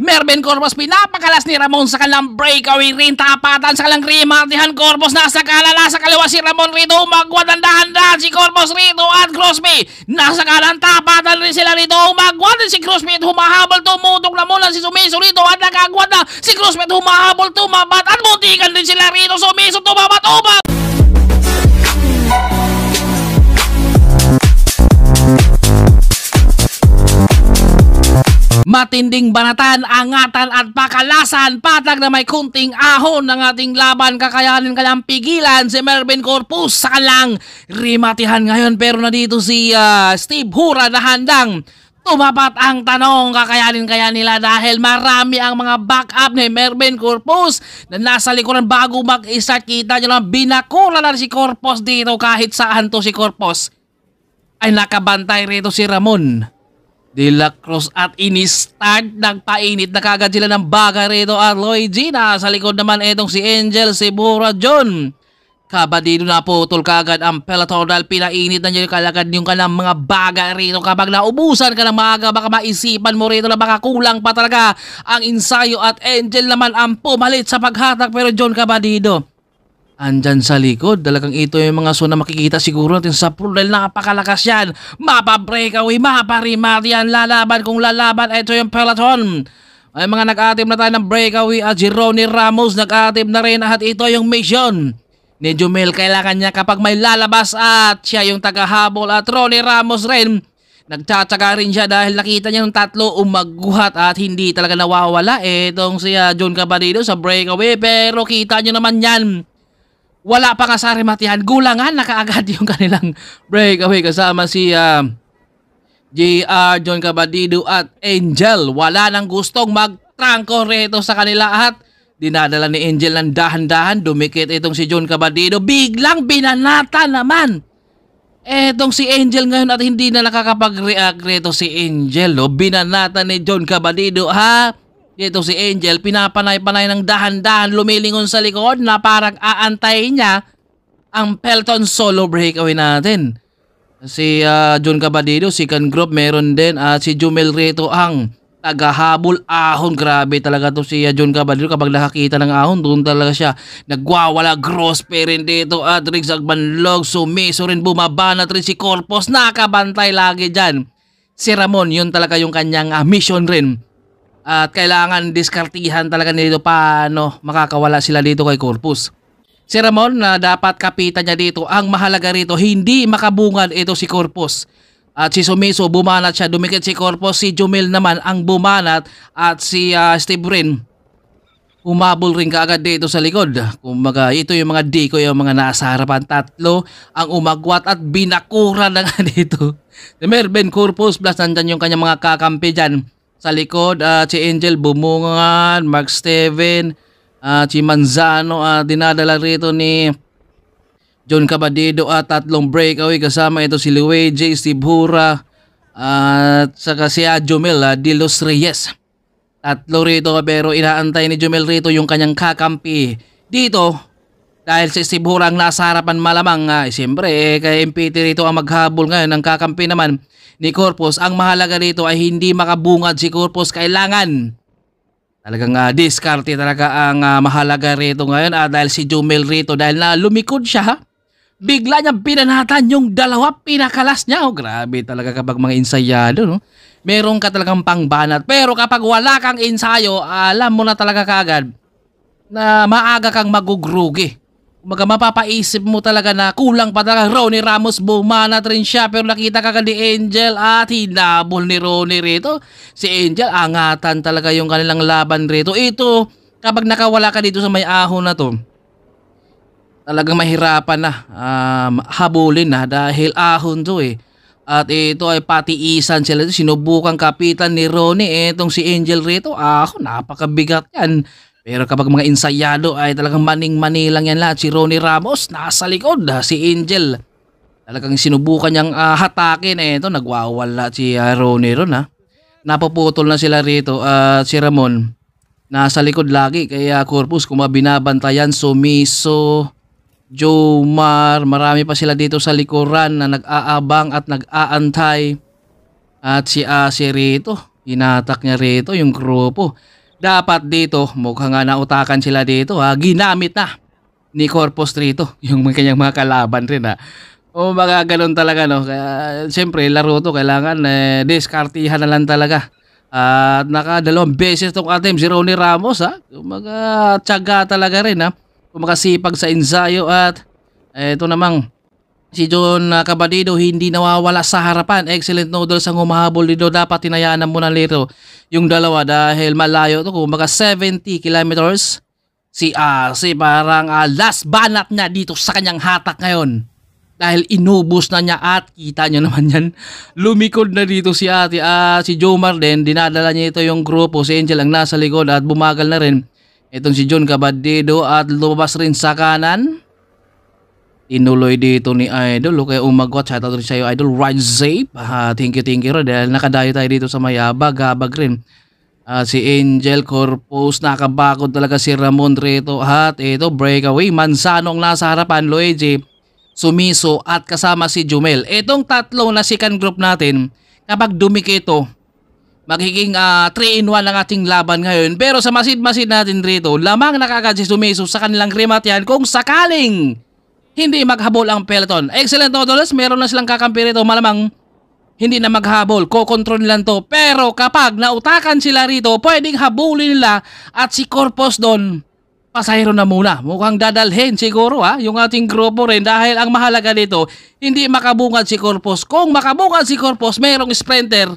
Mervin Corpus pinapakalas ni Ramon sa kanilang breakaway rin, tapatan sa kanilang Rimartihan. Corpus nasa kalala, sa kaliwa si Ramon rito, umagwat ang dahan-dahan si Corpus rito at Crosby nasa kanan, tapatan rin sila rito, umagwat din si Crosby at humahabol, tumutok na muna si Sumiso rito at nakagwat na si Crosby at humahabol, tumabat at muntikan din sila rito, Sumiso tumabat, matinding banatan, angatan at pakalasan, patag na may kunting ahon ng ating laban, kakayanin kanyang pigilan si Mervin Corpus sa kanilang Rimartihan ngayon. Pero na dito si Steve Hura na handang tumapat. Ang tanong, kakayanin kaya nila dahil marami ang mga backup ni Mervin Corpus na nasa likuran bago mag-start. Kita nyo lang, binakura na si Corpus dito. Kahit saan to si Corpus ay nakabantay rito si Ramon De La Cruz at ini-start, nagpainit na kagad sila ng baga rito at Lloyd Gina. Sa likod naman itong si Angel Sibura John. Kabadido na putol kagad ang peloton dahil pinainit na niya kalagad yung kanang mga baga rito. Kapag naubusan ka ng maaga, baka maisipan mo rito na baka kulang pa talaga ang ensayo at Angel naman ang pumalit sa paghatak. Pero John Kabadido andyan sa likod, talagang ito yung mga na makikita siguro natin sa pool dahil napakalakas yan. Mapa-breakaway, mapa-Rimartihan, lalaban kung lalaban. Ito yung peloton. Ay mga nag-atip na tayo ng breakaway at Jeronny Ramos nag-atip na rin at ito yung mission ni Jumel. Kailangan niya kapag may lalabas at siya yung tagahabol at Ronnie Ramos rin. Nagtsatsaga rin siya dahil nakita niya yung tatlo umaguhat at hindi talaga nawawala itong si John Kabadido sa breakaway. Pero kita nyo naman yan, wala pa nga sa Rimartihan, gulangan na kaagad yung kanilang breakaway kasama si JR, John Kabadido at Angel. Wala nang gustong magtrangko rito sa kanila at dinadala ni Angel ng dahan-dahan. Dumikit itong si John Kabadido, biglang binanata naman etong si Angel ngayon at hindi na nakakapag-react rito si Angel. Binanata ni John Kabadido dito si Angel, pinapanay-panay ng dahan-dahan, lumilingon sa likod na parang aantay niya ang peloton solo breakaway natin. Si John Kabadido, second group, meron din si Jumel rito ang tagahabol. Ahon, grabe talaga to si John Kabadido. Kapag nakakita ng ahon, doon talaga siya nagwawala. Grospe rin dito at Riggs Agbanlog, Sumiso rin, bumabanat rin si Corpus, nakabantay lagi dyan si Ramon. Yun talaga yung kanyang mission rin. At kailangan diskartihan talaga nito paano makakawala sila dito kay Corpus. Si Ramon na dapat kapitan niya dito. Ang mahalaga rito, hindi makabungad ito si Corpus. At si Sumiso, bumanat siya, dumikit si Corpus. Si Jumel naman ang bumanat at si Steve rin umabol rin kaagad dito sa likod. Kumbaga, ito yung mga diko, yung mga nasa harapan. Tatlo ang umagwat at binakura na nga dito. Si Mervin Corpus plus nandyan yung kanyang mga kakampi dyan sa likod. Si Angel Bumungan, Mark Steven, si Manzano, dinadala rito ni John Kabadido at tatlong breakaway kasama ito si Luigi, Steve Hura at saka si Jumel De Los Reyes. Tatlo rito pero inaantay ni Jumel rito yung kanyang kakampi dito dahil si Steve Hura ang nasa harapan malamang. Siyempre kay MPT rito ang maghabol ngayon. Ang kakampi naman ni Corpus, ang mahalaga rito ay hindi makabungad si Corpus. Kailangan talagang diskarte talaga ang mahalaga rito ngayon dahil si Jumel rito, dahil na lumikod siya, bigla niya binanatan yung dalawa, pinakalas niya. Grabe talaga kapag mga ensayado, no? Meron ka talagang pangbanat. Pero kapag wala kang ensayo, alam mo na talaga kagad na maaga kang magugrugi. Kumaga mapapaisip mo talaga na kulang pa talaga. Ronnie Ramos, bumanat rin siya pero nakita ka ni Angel at hinabol ni Ronnie rito. Si Angel, angatan talaga yung kanilang laban rito. Ito, kapag nakawala ka dito sa may ahon na to, talagang mahirapan na habulin na dahil ahon to At ito ay patiisan sila. Sinubukang kapitan ni Ronnie itong si Angel rito. Napakabigat yan. Pero kapag mga ensayado ay talagang maning-mani lang yan lahat. Si Ronnie Ramos nasa likod. Si Angel talagang sinubukan niyang hatakin. Ito nagwawala si Ronnie ron Napuputol na sila rito. Si Ramon nasa likod lagi. Kaya Corpus kung binabantayan, Sumiso, Jomar, marami pa sila dito sa likuran na nag-aabang at nag-aantay. At si Asi rito, Hinatak niya rito yung grupo. Dapat dito, mukhang nga nautakan sila dito ha. Ginamit na ni Corpus rito yung kanyang mga kalaban rin ha. O mga ganun talaga no. Kaya siyempre laro to kailangan diskartihan na lang talaga. At nakadalawang beses tong attempt si Ronnie Ramos ha. Mga tiyaga talaga rin ha. Kumakasipag sa ensayo at eto namang si John Cabadido hindi nawawala sa harapan. Excellent noodles ang humahabol dito. Dapat tinayaan na muna nito yung dalawa dahil malayo to. Kung mga 70 kilometers. Si parang last banat niya dito sa kanyang hatak ngayon. Dahil inubos na niya at kita nyo naman yan. Lumikod na dito si si Jomar din. Dinadala niya ito yung grupo. Si Angel ang nasa likod at bumagal na rin. Itong si John Cabadido at lumabas rin sa kanan. Tinuloy dito ni Idol. Kaya umagwat. Shoutout rin sa'yo Idol. Ride safe. Thank you rin. Dahil nakadayo tayo dito sa Mayabag. Habag rin. Si Angel Corpus. Nakabakod talaga si Ramon rito. At ito breakaway. Manzano ang nasa harapan. Luigi. Sumiso at kasama si Jumel. Itong tatlo na second group natin. Kapag dumikito. Magiging 3-in-1 ang ating laban ngayon. Pero sa masid-masid natin rito. Lamang nakagad si Sumiso sa kanilang rematian. Kung sakaling hindi maghabol ang peloton. Excellent noodles. Meron na silang kakampi rito. Malamang hindi na maghabol. Kokontrol lang to. Pero kapag nautakan sila rito, pwedeng habulin nila at si Corpus doon, pasahero na muna. Mukhang dadalhin siguro yung ating grupo rin. Dahil ang mahalaga dito, hindi makabungad si Corpus. Kung makabungad si Corpus, mayroong sprinter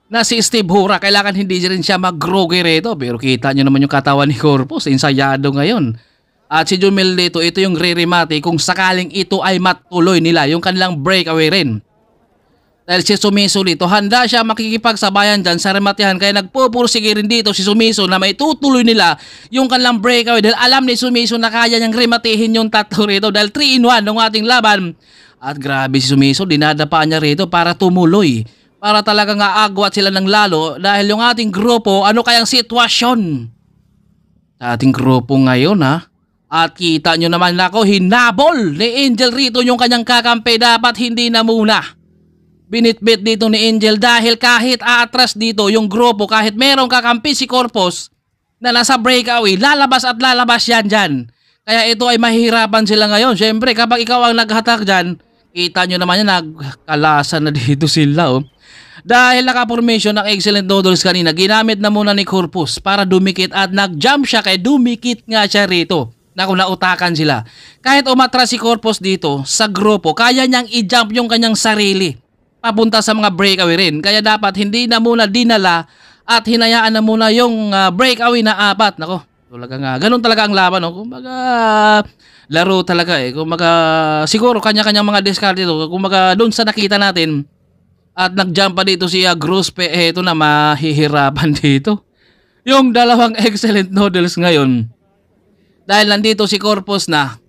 na si Steve Hura. Kailangan hindi rin siya mag-grogi rito. Pero kita nyo naman yung katawan ni Corpus. Ensayado ngayon. At si Jumel dito, ito yung re-remate kung sakaling ito ay matuloy nila, yung kanilang breakaway rin. Dahil si Sumiso dito, handa siya makikipagsabayan dyan sa rematehan. Kaya nagpupursige rin dito si Sumiso na may tutuloy nila yung kanilang breakaway. Dahil alam ni Sumiso na kaya niyang rematehin yung tatlo rito. Dahil 3-in-1 ng ating laban. At grabe si Sumiso, dinadapaan niya rito para tumuloy. Para talagang aagwat sila ng lalo. Dahil yung ating grupo, ano kayang sitwasyon? Sa ating grupo ngayon At kita nyo naman ako, hinabol ni Angel rito yung kanyang kakampi. Dapat hindi na muna. Binitbit dito ni Angel dahil kahit aatras dito yung grupo, kahit merong kakampi si Corpus na nasa breakaway, lalabas at lalabas yan dyan. Kaya ito ay mahihirapan sila ngayon. Siyempre kapag ikaw ang naghatak dyan, kita nyo naman yan, nagkalasan na dito sila Dahil naka-formation ng excellent noodles kanina, ginamit na muna ni Corpus para dumikit at nag-jump siya kaya dumikit nga siya rito. Kung nautakan sila. Kahit umatras si Corpus dito sa grupo, kaya niyang i-jump yung kanyang sarili papunta sa mga breakaway rin. Kaya dapat hindi na muna dinala at hinayaan na muna yung breakaway na 4. Nako, ganun talaga ang laban. Kumbaga, laro talaga Kumbaga, siguro kanya-kanyang mga discard dito. Kumbaga, doon sa nakita natin at nag-jump pa dito si Grospe, ito na mahihirapan dito. Yung dalawang excellent noodles ngayon. Dahil nandito si Corpus na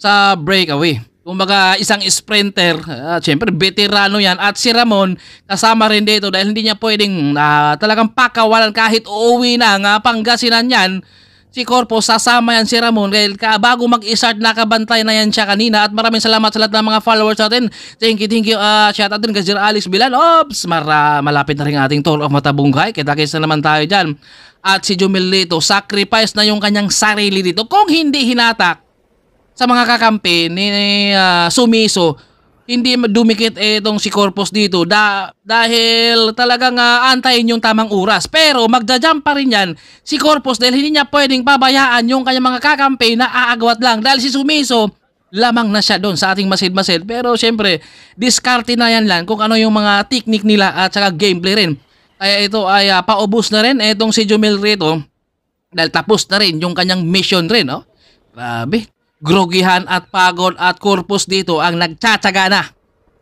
sa breakaway. Kumbaga isang sprinter, siyempre veterano yan. At si Ramon kasama rin dito dahil hindi niya pwedeng talagang pakawalan kahit uuwi na nga Pangasinan yan. Si Corpus sasama yan si Ramon dahil bago mag-start nakabantay na yan siya kanina. At maraming salamat sa lahat ng mga followers natin. Thank you. Shout out din kay Sir Alex Bilan. Ops, malapit na rin ating tour of Matabungkay. Kita-kits na naman tayo dyan. At si Jumel dito, sacrifice na yung kanyang sarili dito. Kung hindi hinatak sa mga kakampi ni Sumiso, hindi dumikit itong si Corpus dito dahil talagang antayin yung tamang oras. Pero magja-jump pa rin yan si Corpus dahil hindi niya pwedeng pabayaan yung kanyang mga kakampi na aagwat lang. Dahil si Sumiso, lamang na siya doon sa ating masid-masid. Pero syempre, diskarte na yan lang kung ano yung mga technique nila at saka gameplay rin. Kaya ito ay paubos na rin itong si Jumel rito dahil tapos na rin yung kanyang mission rin. Grabe. Grogihan at pagod at Corpus dito ang nagtsatsaga na.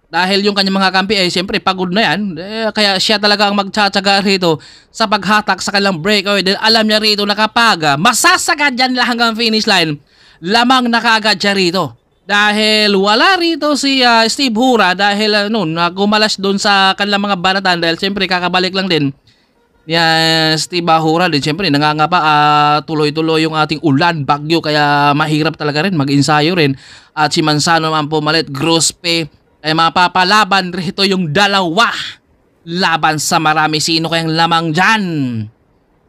Dahil yung kanyang mga kampi ay siyempre pagod na yan. Kaya siya talaga ang magtsatsaga rito sa paghatak sa kanilang breakaway. Dahil alam niya rito na kapag masasagad yan lang hanggang finish line, lamang na kaagad siya rito. Dahil wala rito si Steve Hura dahil gumalas doon sa kanilang mga banatan dahil siyempre kakabalik lang din. Steve Hura din siyempre nangangapa tuloy-tuloy yung ating ulan, bagyo kaya mahirap talaga rin mag-ensayo rin. At si Manzano naman pumalit, Grospe ay mapapalaban rito yung dalawa laban sa marami. Sino kayang lamang dyan?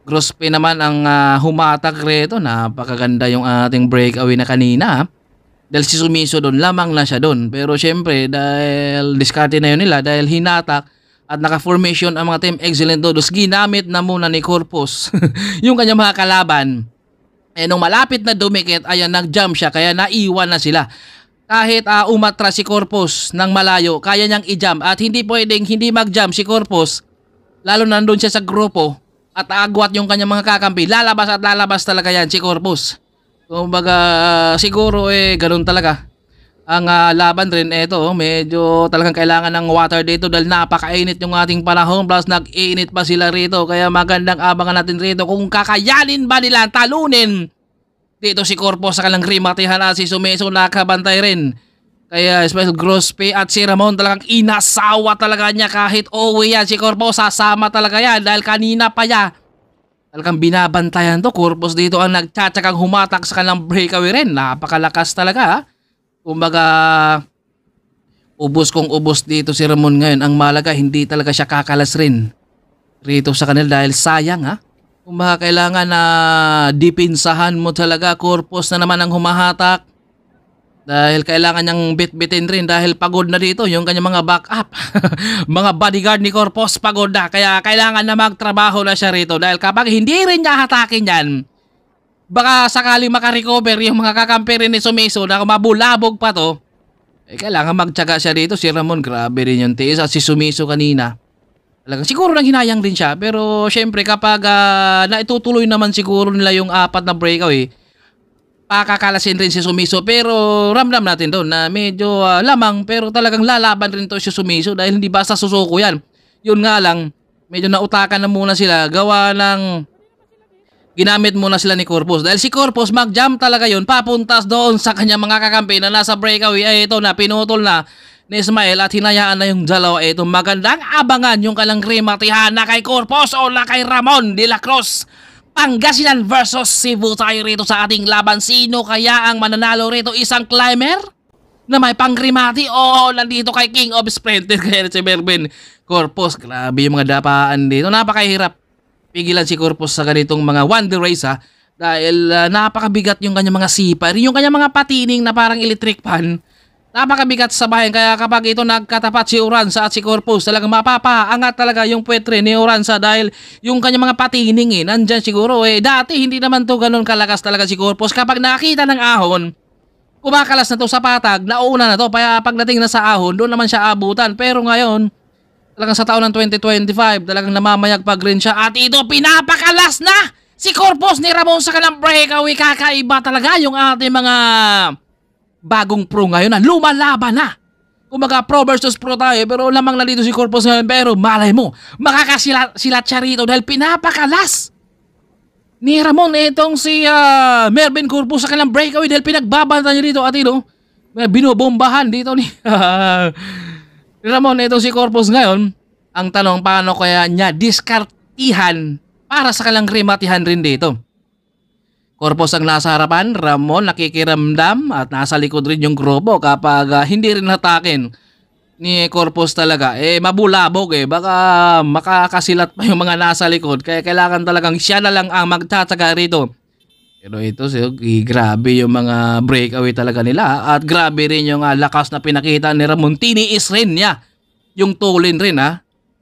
Grospe naman ang humatak rito. Napakaganda yung ating breakaway na kanina. Dahil si Sumiso doon, lamang na siya doon. Pero syempre, dahil diskarte na yun nila, dahil hinatak at naka-formation ang mga Team Excellent Dodos, ginamit na muna ni Corpus yung kanyang mga kalaban. Nung malapit na dumikit, ayan, nag-jump siya, kaya naiwan na sila. Kahit umatra si Corpus ng malayo, kaya niyang i-jump at hindi pwedeng hindi mag-jump si Corpus, lalo nandun siya sa grupo at agwat yung kanyang mga kakampi. Lalabas at lalabas talaga yan si Corpus. Kumbaga siguro ganun talaga. Ang laban rin medyo talagang kailangan ng water dito dahil napakainit yung ating panahon, plus nag-iinit pa sila rito, kaya magandang abangan natin rito kung kakayanin ba nila talunin dito si Corpus sa kalang rimatihan at si Sumiso nakabantay rin. Kaya special Grospe at si Ramon talagang inasawa talaga niya, kahit uwi yan si Corpus sasama talaga yan dahil kanina pa yan talagang binabantayan to. Corpus dito ang nagtsatsagang humatak sa kanilang breakaway rin. Napakalakas talaga. Kumbaga, ubos kong ubos dito si Ramon ngayon. Ang malaga, hindi talaga siya kakalas rin rito sa kanila dahil sayang Kumbaga, kailangan na dipinsahan mo talaga. Corpus na naman ang humahatak. Dahil kailangan niyang bit-bitin rin dahil pagod na dito yung kanyang mga backup. Mga bodyguard ni Corpus pagod na. Kaya kailangan na magtrabaho na siya rito. Dahil kapag hindi rin niya hatakin yan, baka sakali makarecover yung mga kakampi rin ni Sumiso na mabulabog pa to, kailangan magtyaga siya rito. Si Ramon, grabe rin yung tiis. At si Sumiso kanina, talagang siguro nang hinayang din siya. Pero syempre kapag naitutuloy naman siguro nila yung 4 na breakaway, pakakalasin rin si Sumiso. Pero ramdam natin doon na medyo lamang, pero talagang lalaban rin to si Sumiso dahil hindi basta susuko yan. Yun nga lang, medyo nautakan na muna sila gawa ng ginamit muna sila ni Corpus. Dahil si Corpus mag-jump talaga yun papuntas doon sa kanya mga kakampi na nasa breakaway. Ito na, pinutol na ni Ismael at hinayaan na yung dalawa. Ito, magandang abangan yung kalang rimatihan na kay Corpus o na kay Ramon de la Cruz. Pangasinan versus Cebu tayo rito sa ating laban. Sino kaya ang mananalo rito? Isang climber na may pangrimati o nandito kay King of Sprinter kaya si Mervin Corpus. Grabe yung mga dapaan dito. Napakahirap pigilan si Corpus sa ganitong mga wonder race dahil napakabigat yung kanyang mga sipar, yung kanyang mga patining na parang electric pan. Napakabigat sa bayan, kaya kapag ito nagkatapat si Uranza at si Corpus, talagang mapapaangat talaga yung puwetre ni Uranza dahil yung kanyang mga patining nandyan siguro. Dati hindi naman to ganun kalakas talaga si Corpus. Kapag nakita ng ahon, kumakalas na to sa patag, nauna na to, kaya pagdating na sa ahon, doon naman siya abutan. Pero ngayon, talagang sa taon ng 2025, talagang namamayagpag rin siya. At ito, pinapakalas na si Corpus ni Ramon sa kanilang breakaway. Kakaiba talaga yung ating mga bagong pro ngayon na lumalaban na. Kumaga pro versus pro tayo, pero lamang na dito si Corpus ngayon. Pero malay mo, makakasilat siya rito dahil pinapakalas ni Ramon itong si Mervin Corpus sa kanilang breakaway dahil pinagbabantan niya dito. At ito, binubombahan dito ni Ramon, ito si Corpus ngayon. Ang tanong, paano kaya niya diskartihan para sa kalang rimatihan rin dito? Corpus ang nasa harapan, Ramon nakikiramdam at nasa likod rin yung grupo. Kapag hindi rin hatakin ni Corpus talaga, mabulabog baka makakasilat pa yung mga nasa likod. Kaya kailangan talagang siya na lang ang magtatsaga rito. Pero ito, grabe yung mga breakaway talaga nila. At grabe rin yung lakas na pinakita ni Ramon. Tiniis rin niya yung tulin rin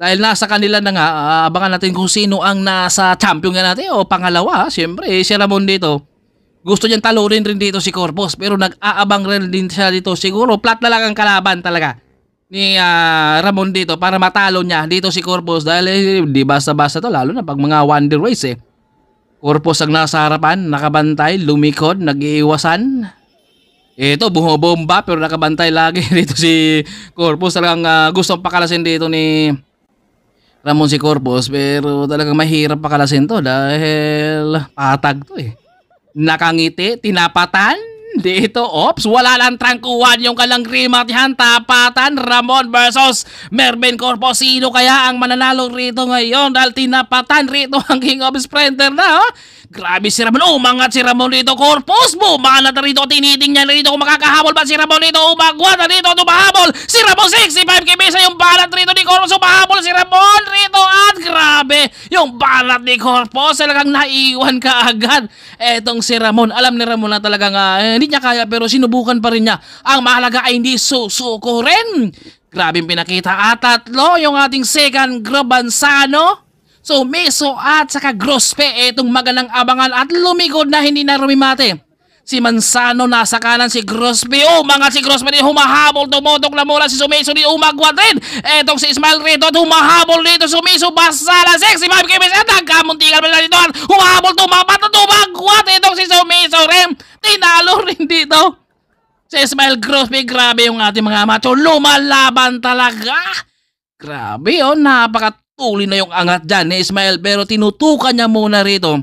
Dahil nasa kanila na nga, abangan natin kung sino ang nasa champion nga natin o pangalawa. Siyempre, si Ramon dito. Gusto niyang talunin rin dito si Corpus. Pero nag-aabang rin din siya dito. Siguro flat na lang ang kalaban talaga ni Ramon dito para matalo niya dito si Corpus. Dahil di basta-basta to, lalo na pag mga wonder race Corpus ang nasa harapan, nakabantay, lumikod, nag-iiwasan. Ito, bumobomba pero nakabantay lagi dito si Corpus. Talagang gustong pakalasin dito ni Ramon si Corpus, pero talagang mahirap pakalasin to dahil patag to Nakangiti, tinapatan. Dito, ops, wala lang trangkuhan yung kalang rimatihan, tapatan, Ramon versus Mervin Corpus. Sino kaya ang mananalo rito ngayon dahil tinapatan rito ang King of Sprinter na Grabe si Ramon. Umangat si Ramon rito. Corpus mo. Manat na rito. Tinitingnan na rito kung makakahabol ba si Ramon rito. Umagwat na rito. Tumahabol. Si Ramon 65 kibisa yung balat rito ni Corpus. Umahabol si Ramon rito. At grabe. Yung balat ni Corpus talagang naiwan ka agad. Etong si Ramon. Alam ni Ramon na talagang hindi niya kaya pero sinubukan pa rin niya. Ang mahalaga ay hindi susuko rin. Grabe pinakita at tatlo yung ating second group Bansano. So, Meso at saka Grospe, etong magandang abangan at lumikod na hindi na rumimate. Si Manzano nasa kanan, si Grospe. Mga si Grospe din humahabol, tumutok na mula si Sumiso di umagwat rin. Etong si Ismael rito at humahabol dito. Sumiso basala, 65 kms at nagkamuntikan pala dito at humahabol, tumapat at umagwat. Etong si Sumiso rin, tinalo rin dito. Si Ismael Grospe, grabe yung ating mga macho. Lumalaban talaga. Grabe napakatuloy na yung angat dyan ni Ismael pero tinutukan niya muna rito.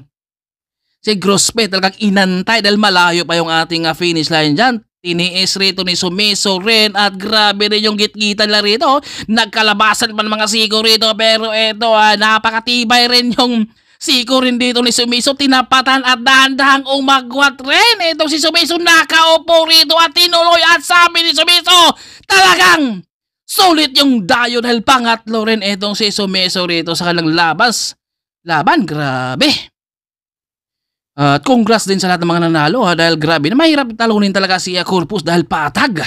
Si Grospe talagang inantay dahil malayo pa yung ating finish line dyan. Tiniis rito ni Sumiso rin at grabe rin yung gitgitan na rito. Nagkalabasan pa ng mga siko rito pero eto napakatibay rin yung siko rin dito ni Sumiso. Tinapatan at dahan-dahang umagwat rin. Itong si Sumiso nakaupo rito at tinuloy at sabi ni Sumiso talagang sulit yung dayo dahil pangatlo rin itong si Sumiso rito sa kanilang laban. Grabe. At congrats din sa lahat ng mga nanalo dahil grabe na mahirap talunin talaga si Corpus dahil patag.